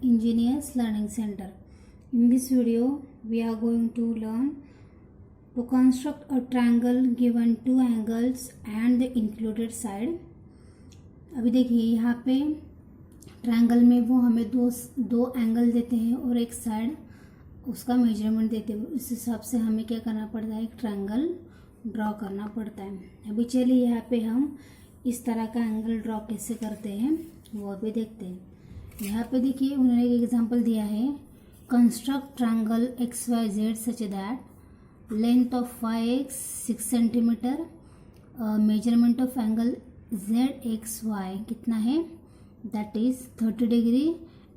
Engineers Learning Center. In this video, we are going to learn to construct a triangle given two angles and the included side. अभी देखिए यहाँ पे triangle में वो हमें दो एंगल देते हैं और एक साइड उसका मेजरमेंट देते हैं। उस हिसाब से हमें क्या करना पड़ता है, एक ट्रायंगल ड्रॉ करना पड़ता है। अभी चलिए यहाँ पे हम इस तरह का एंगल ड्रॉ कैसे करते हैं वो अभी देखते हैं। यहाँ पे देखिए उन्होंने एक एग्जांपल दिया है, construct triangle X Y Z such that length of Y X 6 centimetre, measurement of angle Z X Y कितना है, that is 30 degree,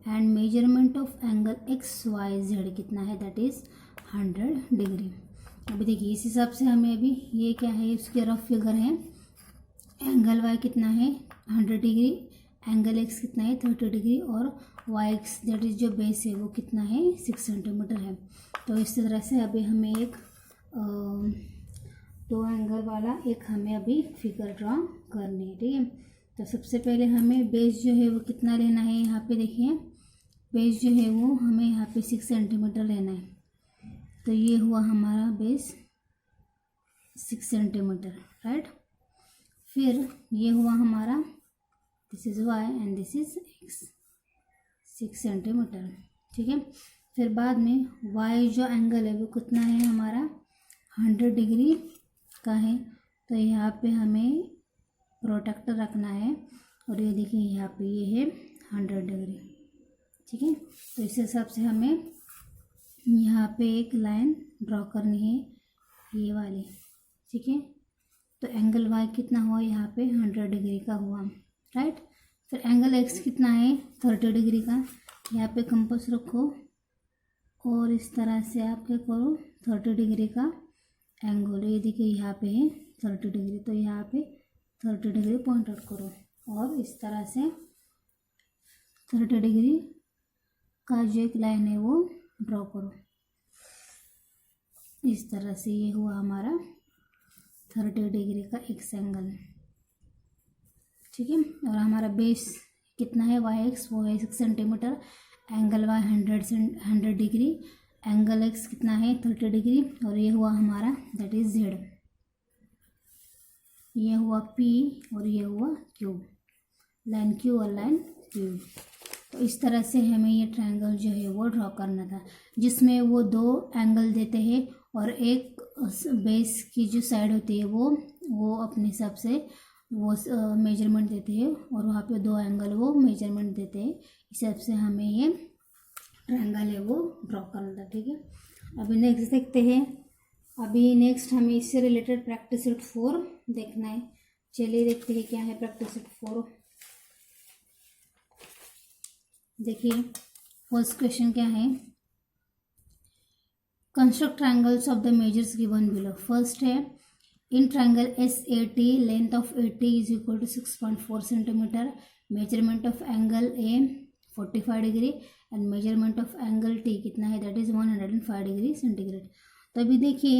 and measurement of angle X Y Z कितना है, दैट इज़ 100 डिग्री। अभी देखिए इस हिसाब से हमें अभी ये क्या है, उसके रफ फिगर है। एंगल वाई कितना है 100 डिग्री, एंगल एक्स कितना है 30 डिग्री, और वाई एक्स दैट इज जो बेस है वो कितना है 6 सेंटीमीटर है। तो इस तरह से अभी हमें एक दो एंगल वाला एक हमें अभी फिगर ड्रॉ करनी है, ठीक है। तो सबसे पहले हमें बेस जो है वो कितना लेना है, यहाँ पे देखिए बेस जो है वो हमें यहाँ पे 6 सेंटीमीटर लेना है। तो ये हुआ हमारा बेस 6 सेंटीमीटर, राइट। फिर ये हुआ हमारा, this is why and this is x, 6 centimetre, ठीक है। फिर बाद में वाई जो एंगल है वो कितना है हमारा 100 डिग्री का है। तो यहाँ पे हमें प्रोटेक्टर रखना है, और ये देखिए यहाँ पे ये है 100 डिग्री, ठीक है। तो इस हिसाब से हमें यहाँ पे एक लाइन ड्रॉ करनी है, ये वाली, ठीक है। तो एंगल वाई कितना हुआ यहाँ पे 100 डिग्री का हुआ, राइट। फिर एंगल एक्स कितना है 30 डिग्री का। यहाँ पे कंपास रखो और इस तरह से आप क्या करो 30 डिग्री का एंगल, ये देखिए यहाँ पे है 30 डिग्री, तो यहाँ पे 30 डिग्री पॉइंट आउट करो और इस तरह से 30 डिग्री का जो एक लाइन है वो ड्रॉ करो। इस तरह से ये हुआ हमारा 30 डिग्री का एक्स एंगल, ठीक है। और हमारा बेस कितना है वाई एक्स, वो है 6 centimetre, angle Y 100 degree, angle X कितना है 30 डिग्री, और ये हुआ हमारा दैट इज जेड, ये हुआ पी और ये हुआ क्यू, लाइन क्यू और लाइन क्यू। तो इस तरह से हमें ये ट्रायंगल जो है वो ड्रॉ करना था, जिसमें वो दो एंगल देते हैं और एक बेस की जो साइड होती है वो अपने हिसाब से वो मेजरमेंट देते हैं, और वहाँ पे दो एंगल वो मेजरमेंट देते हैं। इस हिसाब से हमें ये ट्रायंगल है वो ड्रॉ करना था, ठीक है। अभी नेक्स्ट देखते हैं। अभी नेक्स्ट हमें इससे रिलेटेड प्रैक्टिस सेट 4 देखना है। चलिए देखते हैं क्या है प्रैक्टिस सेट 4। देखिए फर्स्ट क्वेश्चन क्या है, construct triangles of the measures given below. First है, in triangle SAT length of AT is equal to 6.4 centimetre, measurement of angle A 45 degree, and measurement of angle T कितना है, that is 105 degree centigrade. तो अभी देखिए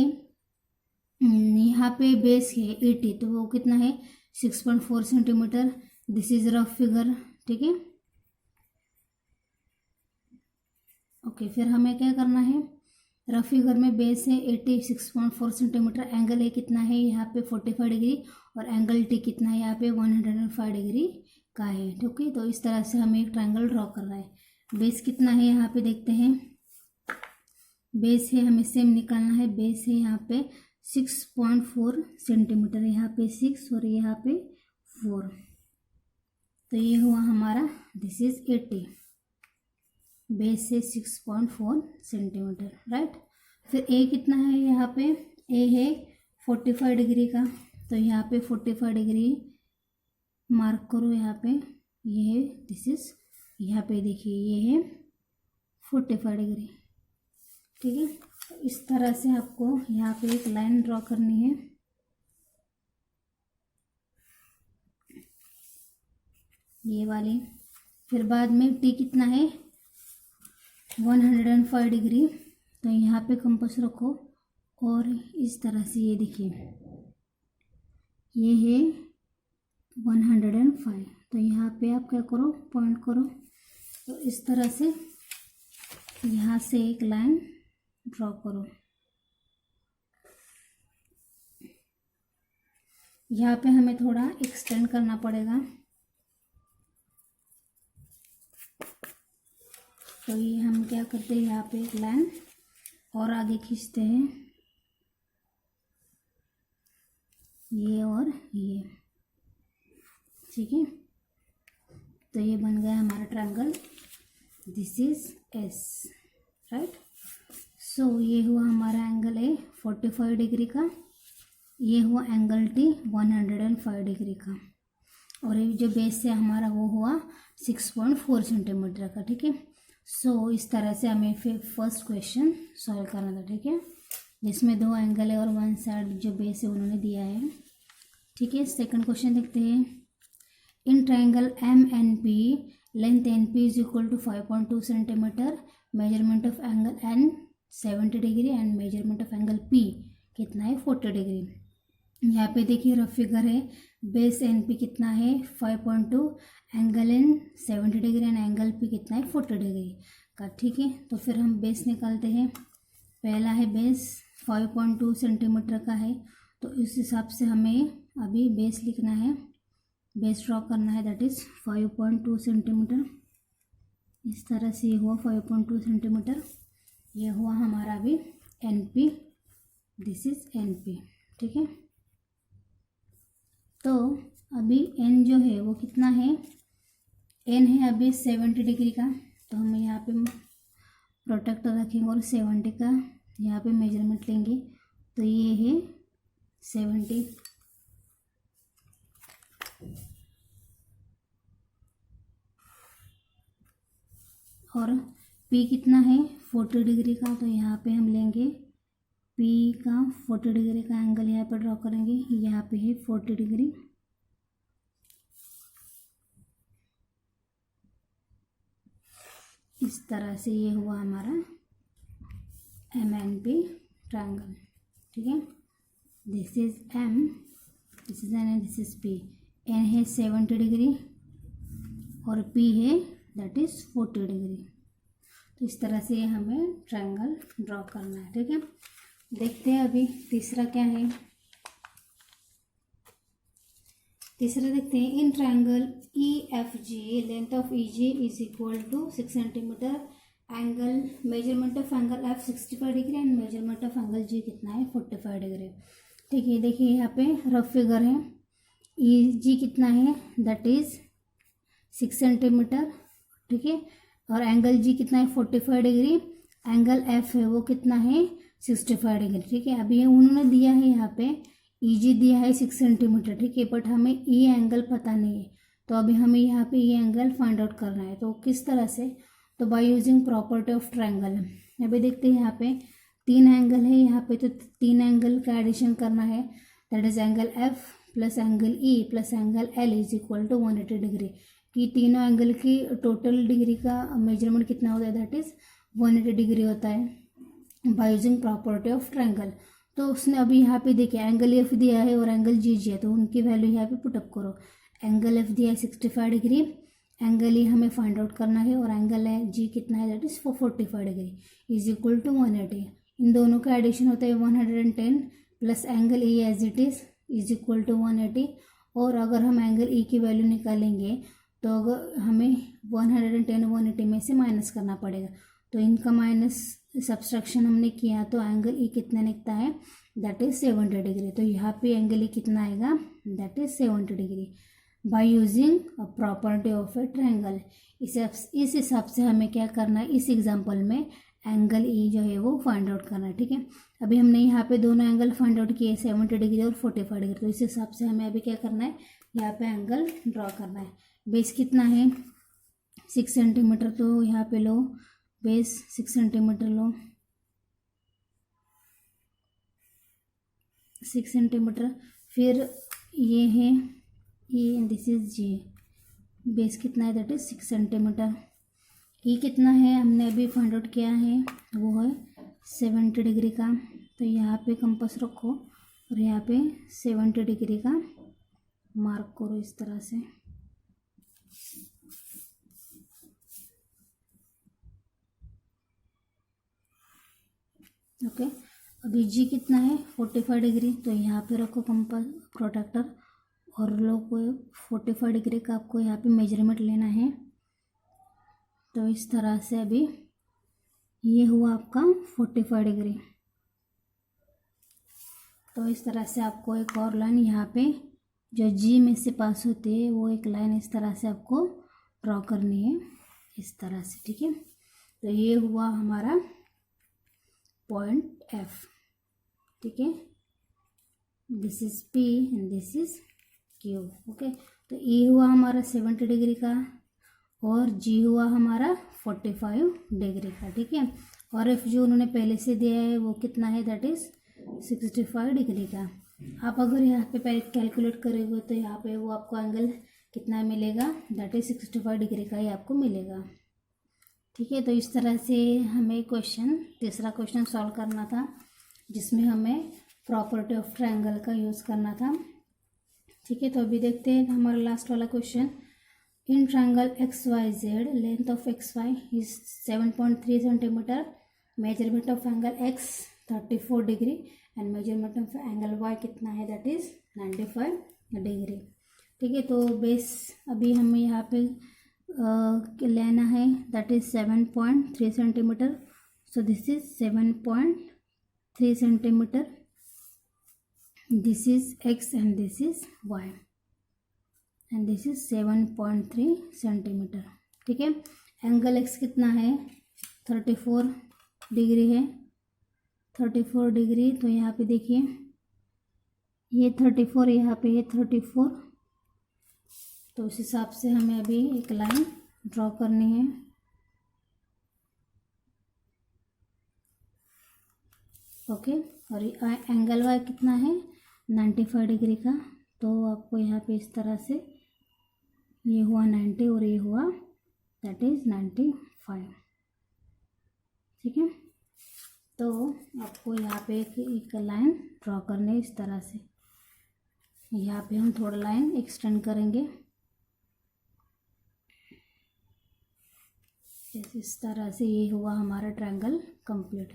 यहाँ पे base है AT, तो वो कितना है 6.4 centimetre. This is rough figure, ठीक है। ओके, फिर हमें क्या करना है, रफ फिगर में बेस है 86.4 सेंटीमीटर, एंगल ए कितना है यहाँ पे 45 डिग्री, और एंगल टी कितना है यहाँ पे 105 डिग्री का है, ठीक है। तो इस तरह से हमें एक ट्रायंगल ड्रॉ करना है। बेस कितना है यहाँ पे देखते हैं, बेस है हमें सेम निकालना है, बेस है यहाँ पे 6.4 सेंटीमीटर, यहाँ पे 6 और यहाँ पे 4, तो ये हुआ हमारा दिस इज 80, बेस है 6.4 सेंटीमीटर, राइट। फिर ए कितना है यहाँ पे, ए है 45 डिग्री का, तो यहाँ पे 45 डिग्री मार्क करो, यहाँ पे ये है दिस इज, यहाँ पे देखिए ये है 45 डिग्री, ठीक है। तो इस तरह से आपको यहाँ पे एक लाइन ड्रॉ करनी है, ये वाली। फिर बाद में टी कितना है 105 डिग्री, तो यहाँ पे कंपास रखो और इस तरह से ये देखिए ये है 105, तो यहाँ पे आप क्या करो पॉइंट करो, तो इस तरह से यहाँ से एक लाइन ड्रॉ करो। यहाँ पे हमें थोड़ा एक्सटेंड करना पड़ेगा, तो ये हम क्या करते हैं, यहाँ पे एक लाइन और आगे खींचते हैं, ये और ये, ठीक है। तो ये बन गया हमारा triangle, this is S, right. So ये हुआ हमारा एंगल ए 45 डिग्री का, ये हुआ एंगल टी 105 डिग्री का, और ये जो बेस है हमारा वो हुआ 6.4 सेंटीमीटर का, ठीक है। सो इस तरह से हमें फिर फर्स्ट क्वेश्चन सॉल्व करना था, ठीक है, जिसमें दो एंगल है और वन साइड जो बेस है उन्होंने दिया है, ठीक है। सेकंड क्वेश्चन देखते हैं। In triangle M N P length N P is equal to 5.2 centimetre, measurement of angle N 70 degree and measurement of angle P कितना है 40 डिग्री। यहाँ पे देखिए रफ फिगर है, बेस एन पी कितना है 5.2, angle N 70 degree and angle P कितना है 40 डिग्री का, ठीक है। तो फिर हम बेस निकालते हैं। पहला है बेस 5.2 सेंटीमीटर का है, तो इस हिसाब से हमें अभी बेस लिखना है, बेस ड्रॉ करना है, दैट इज़ 5.2 सेंटीमीटर। इस तरह से ये हुआ 5.2 सेंटीमीटर, ये हुआ हमारा अभी N P, this is N P, ठीक है। तो अभी एन जो है वो कितना है, एन है अभी 70 डिग्री का, तो हम यहाँ पे प्रोटेक्टर रखेंगे और 70 का यहाँ पे मेजरमेंट लेंगे, तो ये है 70, और P कितना है 40 डिग्री का, तो यहाँ पे हम लेंगे P का 40 डिग्री का एंगल यहाँ पे ड्रॉ करेंगे, यहाँ पे है 40 डिग्री, इस तरह से ये हुआ हमारा एम एन पी ट्रायंगल, ठीक है। This is M, this is N and this is P. N है 70 डिग्री और पी है दैट इज 40 डिग्री। तो इस तरह से हमें ट्रायंगल ड्रॉ करना है, ठीक है। देखते हैं अभी तीसरा क्या है। तीसरा देखते हैं, in triangle E F G length of E G is equal to 6 centimetre, angle measurement of angle F 65 degree and measurement of angle G कितना है 45 डिग्री, ठीक है। देखिए यहाँ पे रफ फिगर है, ई जी कितना है दैट इज 6 सेंटीमीटर, ठीक है, और एंगल जी कितना है 45 डिग्री, एंगल एफ है वो कितना है 65 डिग्री, ठीक है। अभी उन्होंने दिया है यहाँ पे ई जी दिया है 6 सेंटीमीटर, ठीक है, बट हमें ई एंगल पता नहीं है, तो अभी हमें यहाँ पे ई एंगल फाइंड आउट करना है। तो किस तरह से, तो by using property of triangle. अभी देखते हैं यहाँ पे 3 एंगल है यहाँ पे, तो 3 एंगल का एडिशन करना है, that is angle F plus angle E plus angle L is equal to 180 degree, कि तीनों एंगल की टोटल डिग्री का मेजरमेंट कितना होता है दैट इज 180 डिग्री होता है by using property of triangle. तो उसने अभी यहाँ पे देखिए एंगल एफ दिया है और एंगल जी जी है, तो उनकी वैल्यू यहाँ पे पुटअप करो। एंगल एफ दिया है 65 डिग्री, एंगल ई हमें फाइंड आउट करना है, और एंगल जी कितना है that is 45 degree is equal to 180। इन दोनों का एडिशन होता है 110 plus angle E as it is equal to 180, और अगर हम एंगल ई की वैल्यू निकालेंगे तो अगर हमें 110 180 में से माइनस करना पड़ेगा, तो इनका माइनस सब्सट्रैक्शन हमने किया तो एंगल ई कितना निकलता है दैट इज 70 डिग्री। तो यहाँ पे एंगल ई कितना आएगा that is 70 degree by using a property of A triangle. इस हिसाब से हमें क्या करना है, इस एग्जांपल में एंगल ई जो है वो फाइंड आउट करना है, ठीक है। अभी हमने यहाँ पे दोनों एंगल फाइंड आउट किए 70 डिग्री और 45 डिग्री, तो इस हिसाब से हमें अभी क्या करना है, यहाँ पे एंगल ड्रॉ करना है। बेस कितना है 6 सेंटीमीटर, तो यहाँ पे लो बेस 6 सेंटीमीटर लो, 6 सेंटीमीटर, फिर ये है ये दिस इज जी, बेस कितना है दैट इज 6 सेंटीमीटर। ई कितना है हमने अभी फाइंड आउट किया है, वो है 70 डिग्री का, तो यहाँ पे कंपास रखो और यहाँ पे 70 डिग्री का मार्क करो इस तरह से। ओके, अभी जी कितना है 45 डिग्री, तो यहाँ पे रखो कंपास प्रोटेक्टर और लोग को 45 डिग्री का आपको यहाँ पे मेजरमेंट लेना है। तो इस तरह से अभी ये हुआ आपका 45 डिग्री। तो इस तरह से आपको एक और लाइन यहाँ पे जो जी में से पास होती है वो एक लाइन इस तरह से आपको ड्रॉ करनी है, इस तरह से, ठीक है। तो ये हुआ हमारा पॉइंट एफ, ठीक है। This is P and this is Q, okay. तो ए हुआ हमारा 70 डिग्री का और जी हुआ हमारा 45 डिग्री का, ठीक है। और एफ जो उन्होंने पहले से दिया है वो कितना है, दैट इज 65 डिग्री का। आप अगर यहाँ पे पहले कैलकुलेट करोगे तो यहाँ पे वो आपको एंगल कितना मिलेगा, दैट इज 65 डिग्री का ही आपको मिलेगा, ठीक है। तो इस तरह से हमें तीसरा क्वेश्चन सॉल्व करना था, जिसमें हमें प्रॉपर्टी ऑफ ट्रायंगल का यूज़ करना था, ठीक है। तो अभी देखते हैं हमारा लास्ट वाला question. In triangle XYZ length of XY is 7.3 centimetre, measurement of angle X 34 degree and measurement of angle Y कितना है, दैट इज 95 डिग्री, ठीक है। तो बेस अभी हमें यहाँ पे लेना है, that is 7.3 centimetre. So this is 7.3 centimetre, this is X and this is Y and this is 7.3 centimetre, ठीक है। एंगल X कितना है, 34 डिग्री है, 34 डिग्री। तो यहाँ पे देखिए ये 34, यहाँ पे ये 34, तो उस हिसाब से हमें अभी एक लाइन ड्रॉ करनी है, ओके। और एंगल Y कितना है, 95 डिग्री का। तो आपको यहाँ पे इस तरह से ये हुआ 90 और ये हुआ दैट इज 95, ठीक है। तो आपको यहाँ पे एक लाइन ड्रॉ करनी है इस तरह से। यहाँ पे हम थोड़ा लाइन एक्सटेंड करेंगे, इस तरह से। ये हुआ हमारा triangle complete,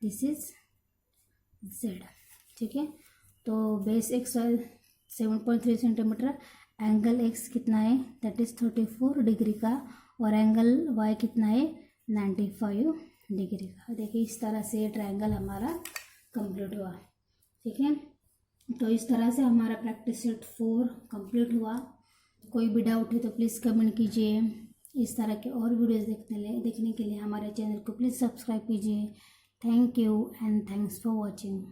this is Z, ठीक है। तो base X 7.3 centimetre, angle X कितना है, दैट इज 34 डिग्री का, और एंगल Y कितना है, 95 डिग्री का। देखिए इस तरह से ये ट्रायंगल हमारा कंप्लीट हुआ, ठीक है। तो इस तरह से हमारा प्रैक्टिस सेट 4 कंप्लीट हुआ। कोई भी डाउट है तो प्लीज़ कमेंट कीजिए। इस तरह के और वीडियोस देखने के लिए हमारे चैनल को प्लीज़ सब्सक्राइब कीजिए। Thank you and thanks for watching.